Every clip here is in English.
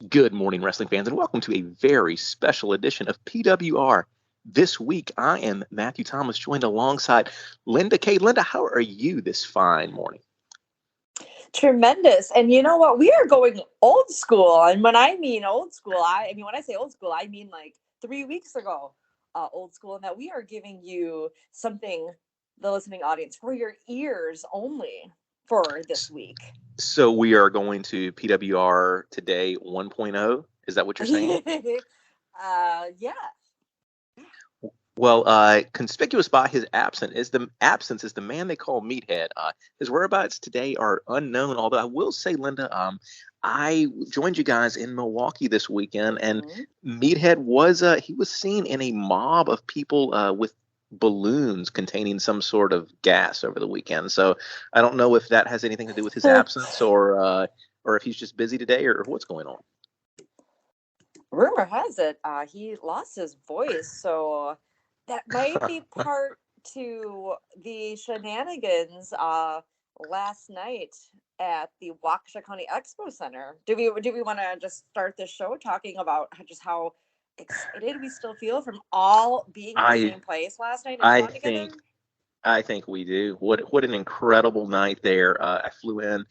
Good morning, wrestling fans, and welcome to a very special edition of PWR. This week, I am Matthew Thomas, joined alongside Linda Kay. Linda, how are you this fine morning? Tremendous. And you know what? We are going old school. And when I mean old school, when I say old school, I mean like 3 weeks ago, old school, and that we are giving you something, the listening audience, for your ears only for this week. So we are going to PWR Today 1.0. Is that what you're saying? Yeah. Well, conspicuous by his absence is the man they call Meathead. His whereabouts today are unknown. Although I will say, Linda, I joined you guys in Milwaukee this weekend, and Meathead was he was seen in a mob of people with balloons containing some sort of gas over the weekend. So I don't know if that has anything to do with his absence, or if he's just busy today, or what's going on. Rumor has it he lost his voice, so that might be part to the shenanigans last night at the Waukesha County Expo Center. Do we want to just start the show talking about just how excited we still feel from all being in the same place last night and together? I think we do. What an incredible night there. I flew in.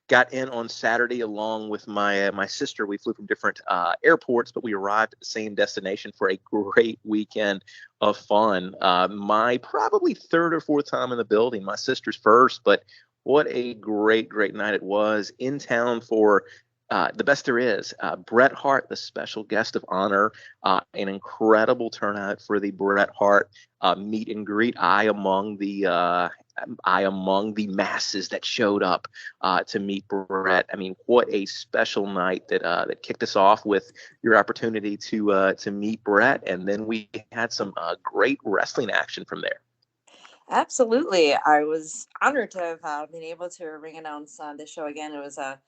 Got in on Saturday along with my sister. We flew from different airports, but we arrived at the same destination for a great weekend of fun. My probably third or fourth time in the building. My sister's first, but what a great night it was. In town for the best there is. Bret Hart, the special guest of honor. An incredible turnout for the Bret Hart meet and greet. I among the masses that showed up to meet Bret. I mean, what a special night that kicked us off with your opportunity to meet Bret, and then we had some great wrestling action from there. Absolutely, I was honored to have been able to ring announce the show again. It was a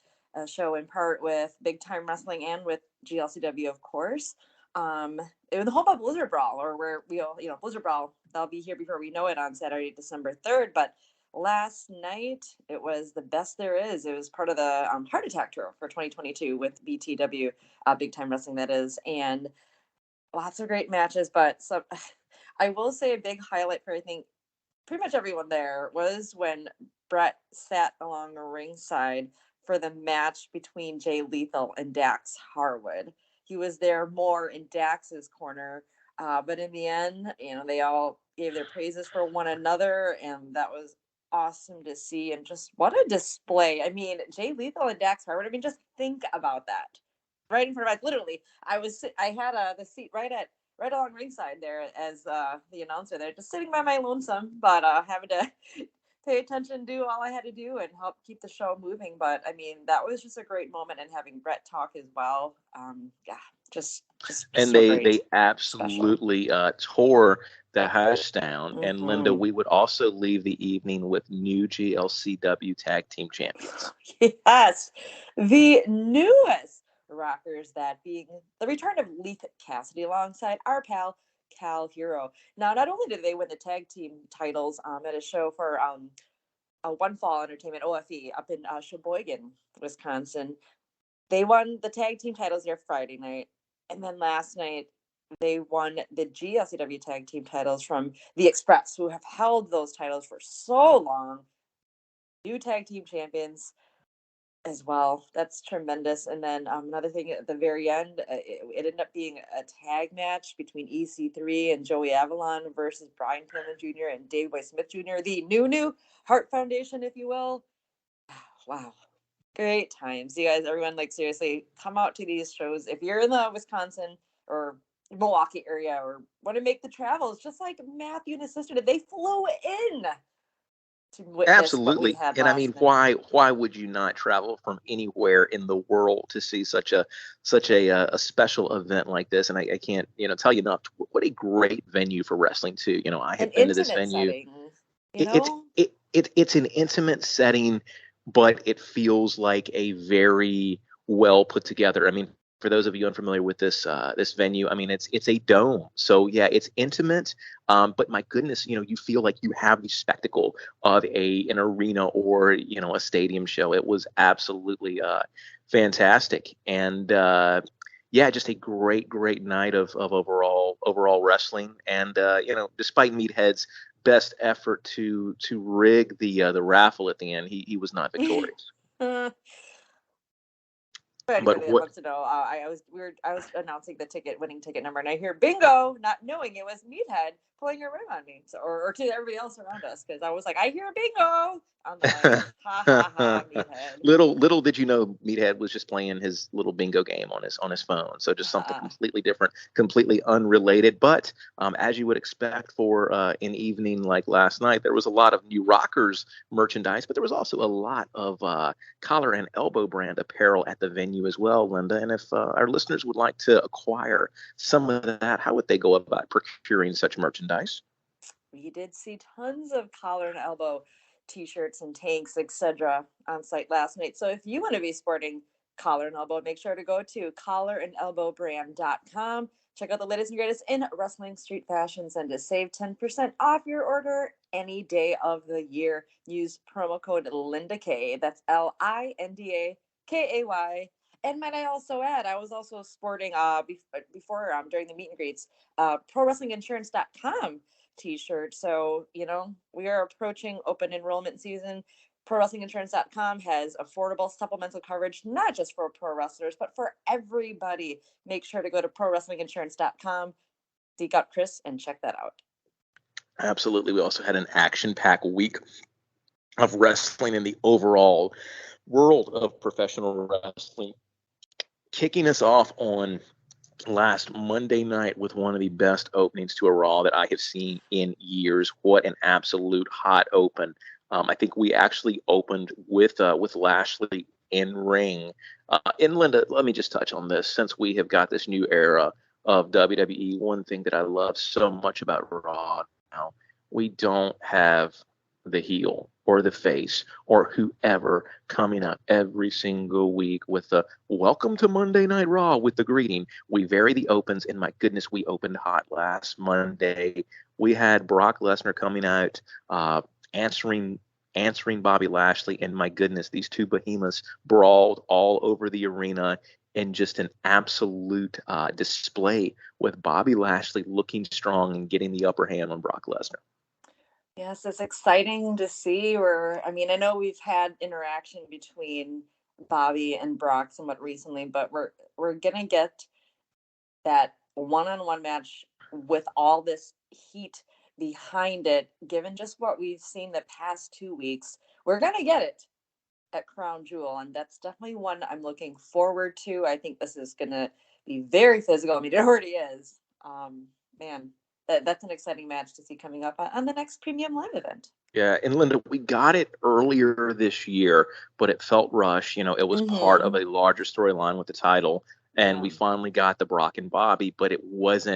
show in part with Big Time Wrestling and with GLCW, of course. It was the home of Blizzard Brawl, or where Blizzard Brawl, that'll be here before we know it on Saturday, December 3rd. But last night, it was the best there is. It was part of the Heart Attack Tour for 2022 with BTW, Big Time Wrestling, that is. And lots of great matches. But I will say a big highlight for, I think, pretty much everyone there was when Bret sat along the ringside for the match between Jay Lethal and Dax Harwood. He was there more in Dax's corner, but in the end, they all gave their praises for one another, and that was awesome to see. And just what a display! I mean, Jay Lethal and Dax Harwood. I mean, just think about that. Right in front of us, literally. I had the seat right along ringside there as the announcer there, just sitting by my lonesome, but having to pay attention, do all I had to do, and help keep the show moving. But I mean, that was just a great moment, and having Bret talk as well. Just and so they absolutely tore the house down. Mm-hmm. And Linda, we would also leave the evening with new GLCW tag team champions. Yes, the newest rockers, that being the return of Leith Cassidy alongside our pal Cal Hero. Now, not only did they win the tag team titles at a show for One Fall Entertainment, OFE, up in Sheboygan, Wisconsin, they won the tag team titles there Friday night. And then last night, they won the GLCW tag team titles from the Express, who have held those titles for so long. New tag team champions as well. That's tremendous. And then another thing at the very end, it ended up being a tag match between EC3 and Joey Avalon versus Brian Pillman Jr. and Dave Boy Smith Jr., the new Hart Foundation, if you will. Wow. Great times. You guys, everyone, seriously, come out to these shows. If you're in the Wisconsin or Milwaukee area or want to make the travels, just like Matthew and his sister did, they flew in. Absolutely. And I mean, why would you not travel from anywhere in the world to see such a special event like this? And I can't tell you enough. What a great venue for wrestling too. I have been to this venue. It's an intimate setting, but it feels like a very well put together. I mean, for those of you unfamiliar with this venue, I mean, it's a dome, so yeah, it's intimate. But my goodness, you feel like you have the spectacle of an arena or a stadium show. It was absolutely fantastic, and yeah, just a great night of overall wrestling. And despite Meathead's best effort to rig the raffle at the end, he was not victorious. For anybody that wants to know, I was announcing the winning ticket number, and I hear bingo, not knowing it was Meathead pulling a ring on me, or to everybody else around us, because I was like, I hear bingo on the mic. Ha ha ha, Meathead. Little did you know, Meathead was just playing his little bingo game on his phone. So just something completely different, completely unrelated. But as you would expect for an evening like last night, there was a lot of New Rockers merchandise, but there was also a lot of collar and elbow brand apparel at the venue as well, Linda. And if our listeners would like to acquire some of that, how would they go about procuring such merchandise? We did see tons of collar and elbow t-shirts and tanks, etc. on site last night. So if you want to be sporting collar and elbow, make sure to go to collarandelbowbrand.com. Check out the latest and greatest in wrestling street fashions and to save 10% off your order any day of the year. Use promo code LindaK. That's LINDAKAY. And might I also add, I was also sporting before during the meet and greets, prowrestlinginsurance.com t-shirt. So, we are approaching open enrollment season. ProWrestlingInsurance.com has affordable supplemental coverage, not just for pro wrestlers, but for everybody. Make sure to go to ProWrestlingInsurance.com, seek out Chris, and check that out. Absolutely. We also had an action-packed week of wrestling in the overall world of professional wrestling, kicking us off on last Monday night with one of the best openings to a Raw that I have seen in years. What an absolute hot open. I think we actually opened with Lashley in ring. And Linda, let me just touch on this. Since we have got this new era of WWE, one thing that I love so much about Raw now, we don't have the heel or the face or whoever coming up every single week with the welcome to Monday Night Raw with the greeting. We vary the opens, and my goodness, we opened hot last Monday. We had Brock Lesnar coming out, answering Bobby Lashley, and my goodness, these two behemoths brawled all over the arena in just an absolute display with Bobby Lashley looking strong and getting the upper hand on Brock Lesnar. Yes, it's exciting to see. I know we've had interaction between Bobby and Brock somewhat recently, but we're gonna get that one-on-one match with all this heat behind it. Given just what we've seen the past 2 weeks, we're gonna get it at Crown Jewel, and that's definitely one I'm looking forward to. I think this is gonna be very physical. I mean, it already is. Man. That's an exciting match to see coming up on the next premium live event. Yeah, and Linda, we got it earlier this year, but it felt rushed. It was part of a larger storyline with the title, and we finally got the Brock and Bobby, but it was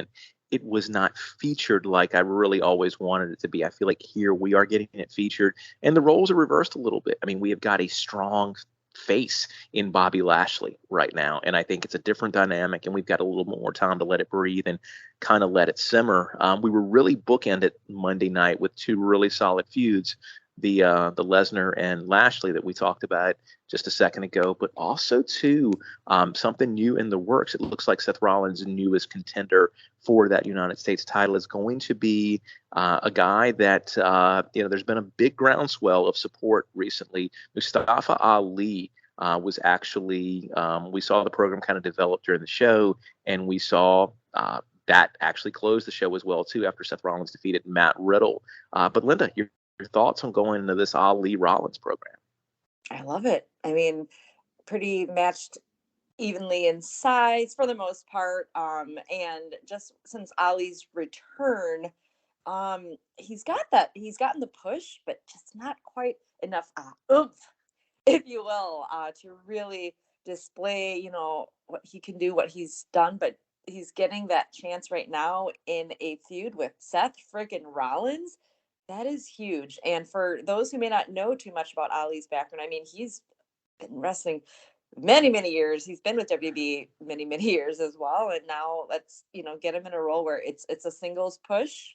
not featured like I really always wanted it to be. I feel like here we are getting it featured, and the roles are reversed a little bit. I mean, we have got a strong face in Bobby Lashley right now, and I think it's a different dynamic, and we've got a little more time to let it breathe and kind of let it simmer. We were really bookended Monday night with two really solid feuds, the Lesnar and Lashley that we talked about just a second ago, but also too something new in the works. It looks like Seth Rollins' newest contender for that United States title is going to be a guy that there's been a big groundswell of support recently. Mustafa Ali was actually we saw the program kind of develop during the show, and we saw that actually closed the show as well too after Seth Rollins defeated Matt Riddle. But Linda, your thoughts on going into this Ali Rollins program? I love it. I mean, pretty matched evenly in size for the most part. And just since Ali's return, he's gotten the push, but just not quite enough oomph, if you will, to really display, what he can do, what he's done. But he's getting that chance right now in a feud with Seth friggin' Rollins. That is huge. And for those who may not know too much about Ali's background, I mean, he's been wrestling many, many years. He's been with WB many, many years as well. And now let's, get him in a role where it's a singles push.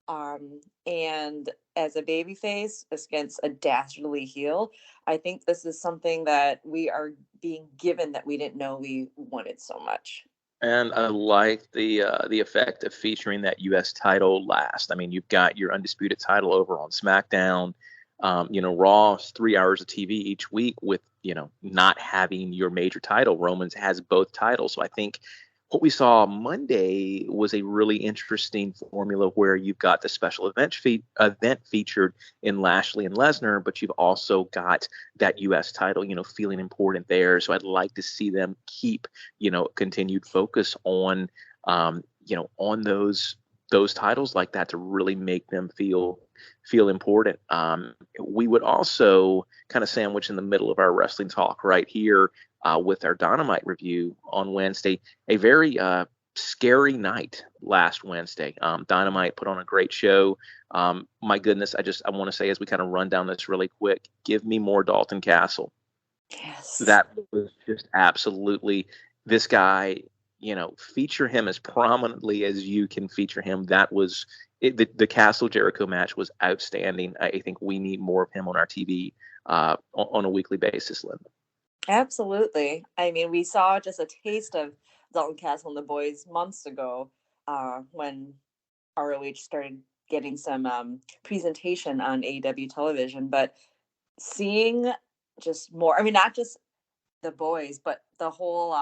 And as a baby face against a dastardly heel, I think this is something that we are being given that we didn't know we wanted so much. And I like the effect of featuring that U.S. title last. I mean, you've got your undisputed title over on SmackDown. Raw, 3 hours of TV each week with, not having your major title. Roman's has both titles. So I think what we saw Monday was a really interesting formula where you've got the special event featured in Lashley and Lesnar, but you've also got that U.S. title, feeling important there. So I'd like to see them keep, continued focus on, on those titles like that to really make them feel important. We would also kind of sandwich in the middle of our wrestling talk right here with our Dynamite review on Wednesday, a very scary night last Wednesday. Dynamite put on a great show. My goodness, I want to say as we kind of run down this really quick, give me more Dalton Castle. Yes. That was just absolutely this guy, feature him as prominently as you can feature him. That was the Castle Jericho match was outstanding. I think we need more of him on our TV on a weekly basis, Linda. Absolutely. I mean, we saw just a taste of Dalton Castle and the boys months ago when ROH started getting some presentation on AEW television, but seeing just more, I mean, not just the boys, but the whole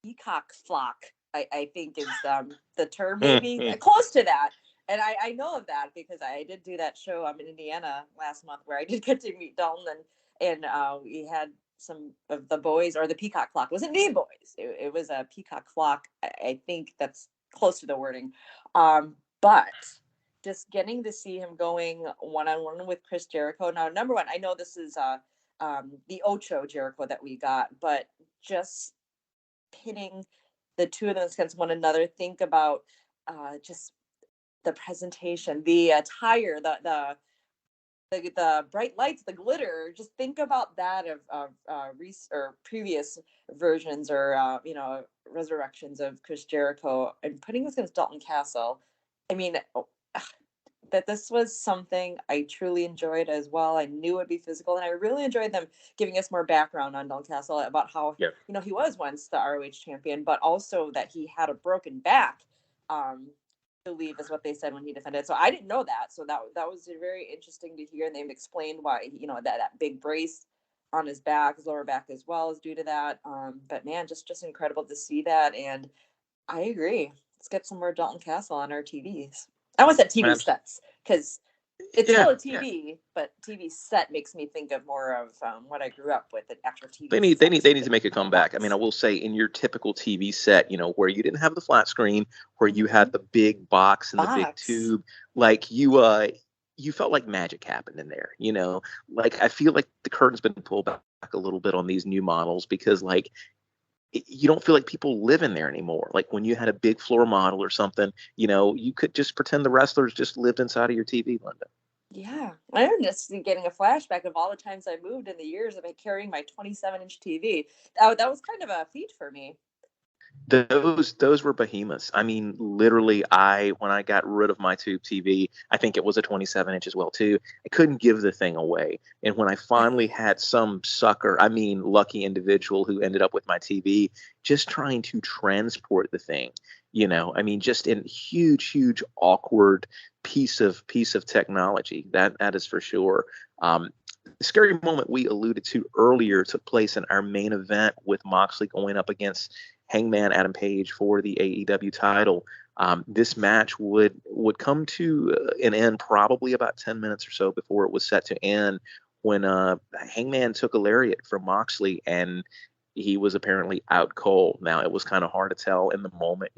peacock flock, I think is the term, maybe close to that. And I know of that because I did do that show in Indiana last month where I did get to meet Dalton, and we had some of the boys, or the peacock flock. It wasn't the boys. It was a peacock flock. I think that's close to the wording. But just getting to see him going one-on-one with Chris Jericho. Now, number one, I know this is the Ocho Jericho that we got, but just pitting the two of them against one another. Think about just the presentation, the attire, the bright lights, the glitter. Just think about that of or previous versions or resurrections of Chris Jericho, and putting this against Dalton Castle. I mean, that this was something I truly enjoyed as well. I knew it'd be physical, and I really enjoyed them giving us more background on Dalton Castle about how he was once the ROH champion, but also that he had a broken back. Believe is what they said when he defended. So I didn't know that. So that was very interesting to hear. And they've explained why, that big brace on his back, his lower back as well, is due to that. But man, just incredible to see that. And I agree. Let's get some more Dalton Castle on our TVs. I almost said TV sets because it's still a TV, but TV set makes me think of more of what I grew up with, an actual TV. They need to make a comeback. I mean, I will say in your typical TV set, where you didn't have the flat screen, where you had the big box and the big tube, like you felt like magic happened in there. Like I feel like the curtain's been pulled back a little bit on these new models because you don't feel like people live in there anymore. Like when you had a big floor model or something, you could just pretend the wrestlers just lived inside of your TV, Linda. Yeah, I'm just getting a flashback of all the times I moved in the years of carrying my 27-inch TV. That was kind of a feat for me. Those were behemoths. I mean, literally, when I got rid of my tube TV, I think it was a 27-inch as well too. I couldn't give the thing away, and when I finally had some sucker, I mean, lucky individual who ended up with my TV, just trying to transport the thing, I mean, just in huge awkward piece of technology. That is for sure. The scary moment we alluded to earlier took place in our main event with Moxley going up against Hangman Adam Page for the AEW title. This match would come to an end probably about 10 minutes or so before it was set to end when Hangman took a lariat from Moxley and he was apparently out cold. Now, it was kind of hard to tell in the moment,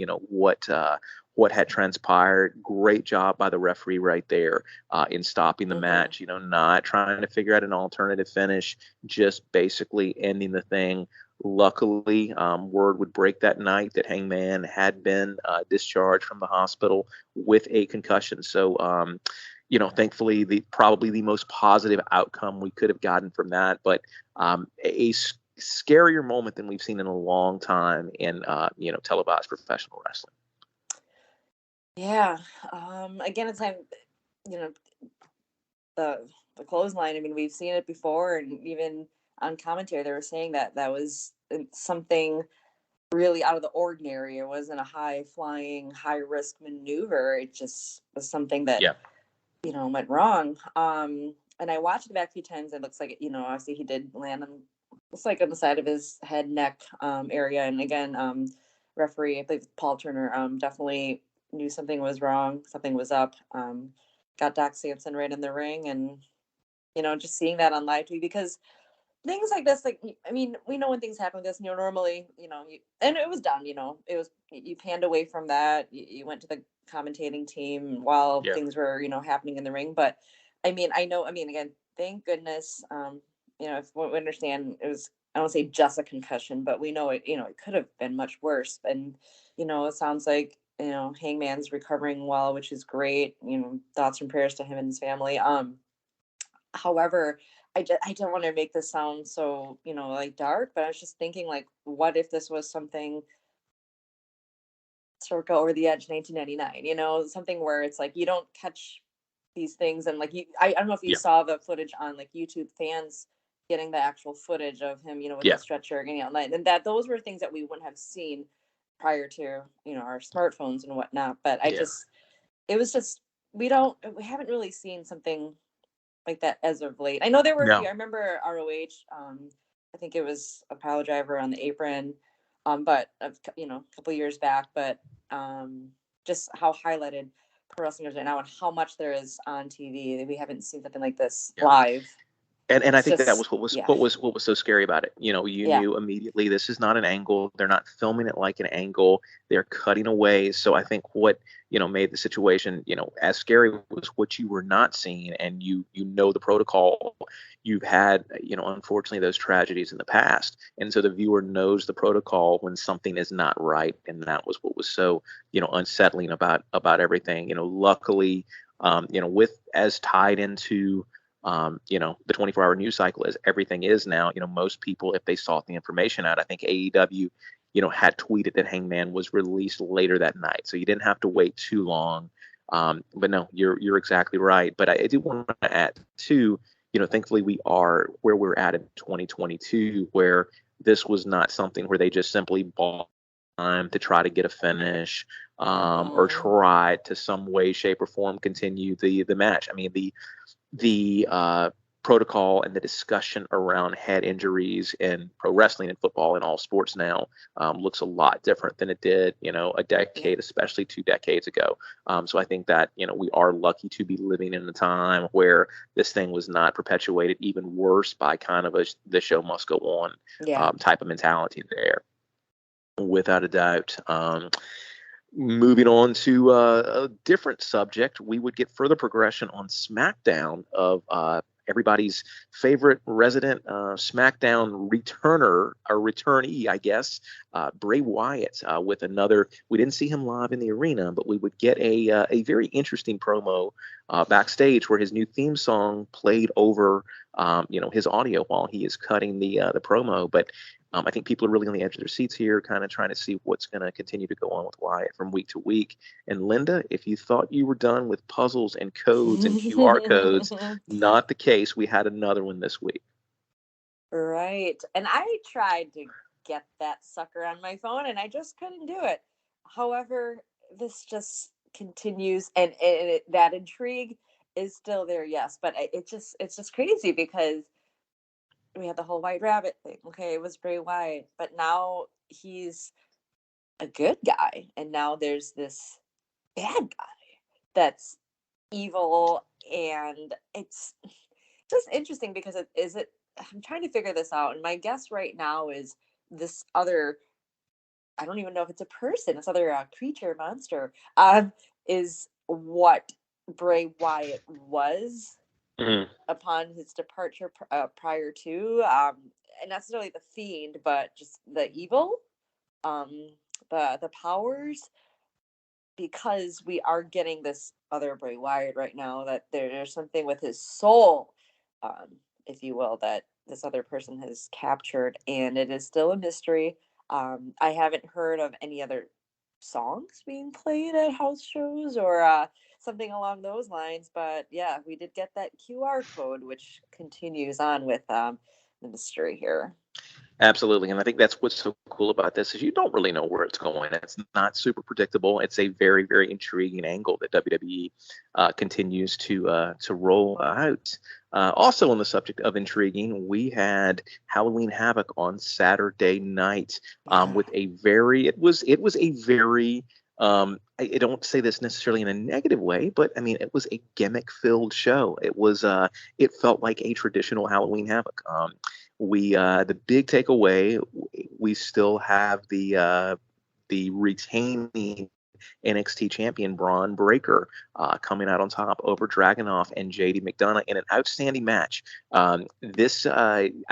what had transpired. Great job by the referee right there in stopping the match, not trying to figure out an alternative finish, just basically ending the thing. Luckily, word would break that night that Hangman had been discharged from the hospital with a concussion. So, thankfully, probably the most positive outcome we could have gotten from that. But a scarier moment than we've seen in a long time in televised professional wrestling. Yeah. Again, it's time, you know, the clothesline. I mean, we've seen it before, and even on commentary, they were saying that was something really out of the ordinary. It wasn't a high flying, high risk maneuver. It just was something that went wrong. And I watched it back a few times. It looks like obviously he did land on, looks like on the side of his head, neck area. And again, referee, I believe Paul Turner, definitely knew something was wrong, something was up. Got Doc Samson right in the ring, and just seeing that on live TV, because things like this, like, I mean, we know when things happen like this, normally, and it was done, it was, you panned away from that. You went to the commentating team while things were, happening in the ring. But I mean, again, thank goodness, if we understand, it was, I don't say just a concussion, but we know it, it could have been much worse. And, it sounds like, Hangman's recovering well, which is great. Thoughts and prayers to him and his family. However, I don't want to make this sound so, like dark, but I was just thinking, like, what if this was something circa Over the Edge 1999, something where it's like, you don't catch these things. And like, I don't know if you saw the footage on like YouTube, fans getting the actual footage of him, with the stretcher getting out, and that those were things that we wouldn't have seen prior to, our smartphones and whatnot. But it was just, we haven't really seen something like that as of late. I know there were a few. I remember ROH. I think it was a pile driver on the apron, but a couple years back. But just how highlighted pro wrestling is right now, and how much there is on TV. We haven't seen something like this live. And I think that was what was so scary about it. You knew immediately, this is not an angle. They're not filming it like an angle. They're cutting away. So I think what made the situation as scary was what you were not seeing, and the protocol. You've had unfortunately those tragedies in the past, and so the viewer knows the protocol when something is not right, and that was what was so unsettling about everything. Luckily, with as tied into the 24-hour news cycle as everything is now, most people, if they sought the information out, I think AEW, had tweeted that Hangman was released later that night. So you didn't have to wait too long. But no, you're exactly right. But I do want to add too, thankfully we are where we're at in 2022, where this was not something where they just simply bought time to try to get a finish, or try to some way, shape, or form continue the match. I mean, the protocol and the discussion around head injuries in pro wrestling and football and all sports now looks a lot different than it did, a decade, especially 2 decades ago. So I think that, we are lucky to be living in a time where this thing was not perpetuated, even worse by kind of the show must go on type of mentality there, without a doubt. Moving on to a different subject, we would get further progression on SmackDown of everybody's favorite resident SmackDown returner, or returnee, I guess, Bray Wyatt, with another. We didn't see him live in the arena, but we would get a very interesting promo backstage where his new theme song played over his audio while he is cutting the promo. But I think people are really on the edge of their seats here, kind of trying to see what's going to continue to go on with Wyatt from week to week. And Linda, if you thought you were done with puzzles and codes and QR codes, not the case. We had another one this week. Right. And I tried to get that sucker on my phone, and I just couldn't do it. However, this just continues, and that intrigue is still there, yes. But it's just crazy, because we had the whole White Rabbit thing. Okay, it was Bray Wyatt, but now he's a good guy, and now there's this bad guy that's evil, and it's just interesting because I'm trying to figure this out, and my guess right now is this other. I don't even know if it's a person. This other creature, monster, is what Bray Wyatt was. Mm-hmm. Upon his departure prior to, and not necessarily the fiend, but just the evil, the powers, because we are getting this other Bray Wyatt right now, that there's something with his soul, if you will, that this other person has captured, and it is still a mystery. I haven't heard of any other songs being played at house shows or something along those lines, but yeah, we did get that QR code, which continues on with the mystery here. Absolutely, and I think that's what's so cool about this is you don't really know where it's going. It's not super predictable. It's a very, very intriguing angle that WWE continues to roll out. Also, on the subject of intriguing, we had Halloween Havoc on Saturday night Yeah. with a very it was a very I don't say this necessarily in a negative way, but I mean it was a gimmick filled show. It felt like a traditional Halloween Havoc. We the big takeaway, we still have the retaining NXT champion Braun Breaker coming out on top over Dragunov and JD McDonough in an outstanding match. I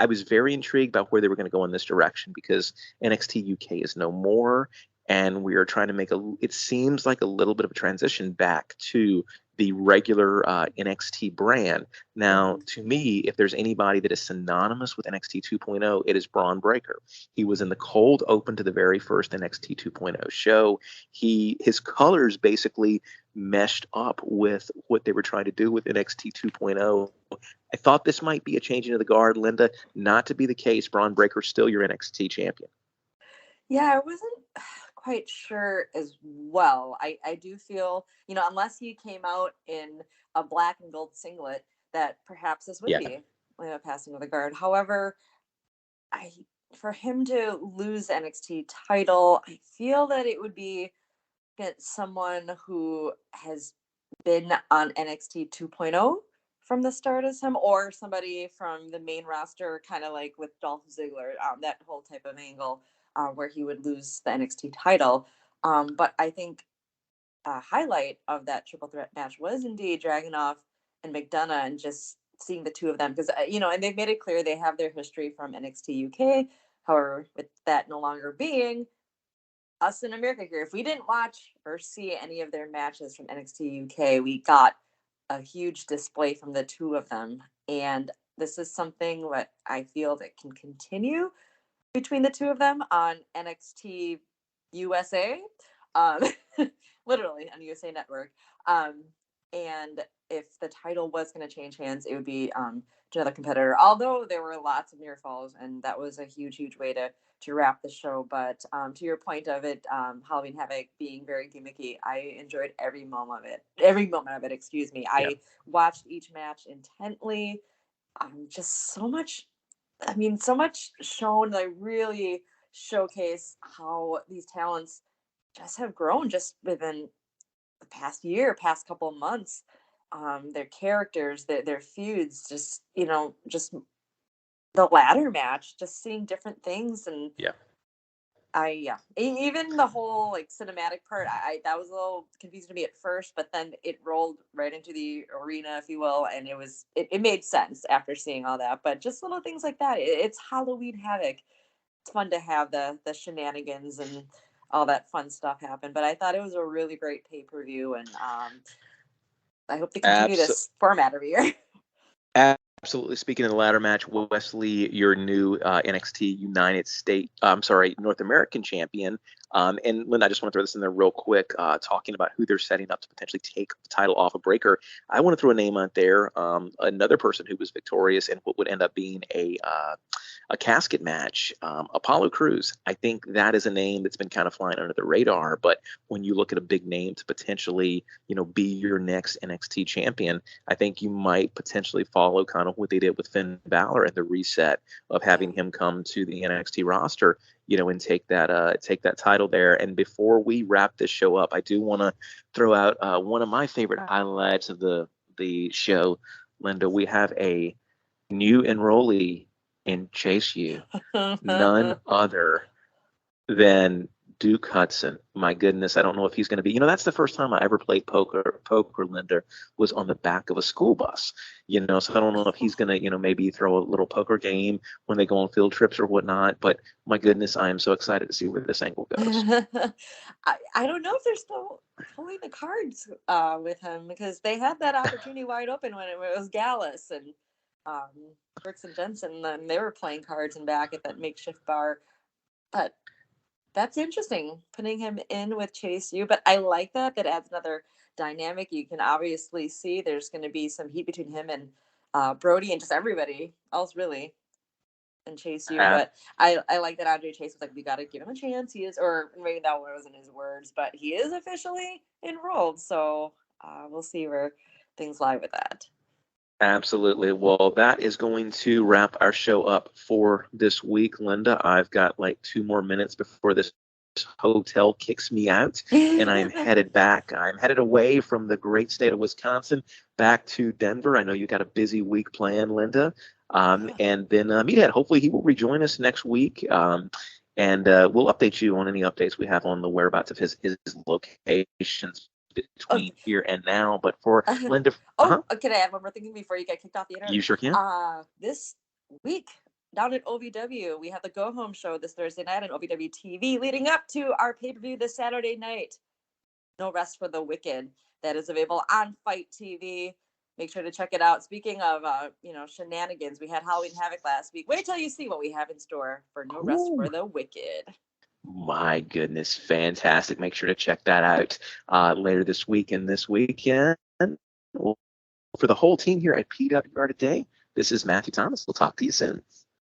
was very intrigued about where they were going to go in this direction because NXT UK is no more, and we are trying to make it seems like a little bit of a transition back to the regular NXT brand. Now, to me, if there's anybody that is synonymous with NXT 2.0, it is Braun Breaker. He was in the cold open to the very first NXT 2.0 show. His colors basically meshed up with what they were trying to do with NXT 2.0. I thought this might be a changing of the guard, Linda. Not to be the case. Braun Breaker still your NXT champion. Yeah, I wasn't quite sure as well. I do feel, unless he came out in a black and gold singlet, that perhaps this would Yeah. be a passing of the guard. However, I for him to lose the NXT title, I feel that it would be against someone who has been on NXT 2.0 from the start as him, or somebody from the main roster, kind of like with Dolph Ziggler, that whole type of angle where he would lose the NXT title. But I think a highlight of that triple threat match was indeed Dragunov and McDonough, and just seeing the two of them because and they've made it clear they have their history from NXT UK. However, with that no longer being, us in America here, if we didn't watch or see any of their matches from NXT UK, we got a huge display from the two of them. And this is something that I feel that can continue between the two of them on NXT USA, um, literally on USA Network. And if the title was going to change hands, it would be to another competitor. Although there were lots of near falls, and that was a huge, huge way to wrap the show. But to your point of it, Halloween Havoc being very gimmicky, I enjoyed every moment of it. Every moment of it, excuse me. Yeah. I watched each match intently. Just so much. I mean, so much shown. They really showcase how these talents just have grown just within the past year, past couple of months. Their characters, their feuds, just the ladder match, just seeing different things. And Yeah. even the whole like cinematic part, I that was a little confusing to me at first, but then it rolled right into the arena, if you will, and it made sense after seeing all that. But just little things like that. It's Halloween Havoc. It's fun to have the shenanigans and all that fun stuff happen. But I thought it was a really great pay-per-view, and I hope they continue Absolutely. this format every year. Absolutely. Speaking of the ladder match, Wesley, your new NXT North American champion. And Linda, I just want to throw this in there real quick, talking about who they're setting up to potentially take the title off of Breaker. I want to throw a name out there, another person who was victorious in what would end up being a casket match, Apollo Crews. I think that is a name that's been kind of flying under the radar. But when you look at a big name to potentially, be your next NXT champion, I think you might potentially follow kind of what they did with Finn Balor and the reset of having him come to the NXT roster, and take that title there. And before we wrap this show up, I do want to throw out one of my favorite highlights of the show, Linda. We have a new enrollee in Chase U, none other than Duke Hudson. My goodness, I don't know if he's going to be. That's the first time I ever played poker. Poker, Linda, was on the back of a school bus. So I don't know if he's going to, maybe throw a little poker game when they go on field trips or whatnot. But my goodness, I am so excited to see where this angle goes. I don't know if they're still pulling the cards with him, because they had that opportunity wide open when it was Gallus, and Brooks and Jensen, and they were playing cards and back at that makeshift bar. But that's interesting, putting him in with Chase U. But I like that. That adds another dynamic. You can obviously see there's going to be some heat between him and Brody and just everybody else, really, and Chase U. Uh, But I like that Andre Chase was like, we got to give him a chance. He is, or maybe that wasn't his words, but he is officially enrolled. So we'll see where things lie with that. Absolutely. Well, that is going to wrap our show up for this week, Linda. I've got like 2 more minutes before this hotel kicks me out, and I'm headed back. I'm headed away from the great state of Wisconsin back to Denver. I know you got a busy week planned, Linda. And then Meathead, hopefully he will rejoin us next week. And we'll update you on any updates we have on the whereabouts of his locations between here and now. But for Linda, can I add one more thing before you get kicked off the internet? You sure can. This week down at OVW, we have the Go Home show this Thursday night on OVW TV, leading up to our pay-per-view this Saturday night. No Rest for the Wicked. That is available on Fight TV. Make sure to check it out. Speaking of, shenanigans, we had Halloween Havoc last week. Wait till you see what we have in store for No Rest for the Wicked. My goodness, fantastic. Make sure to check that out later this week and this weekend. For the whole team here at PWR Today, this is Matthew Thomas. We'll talk to you soon.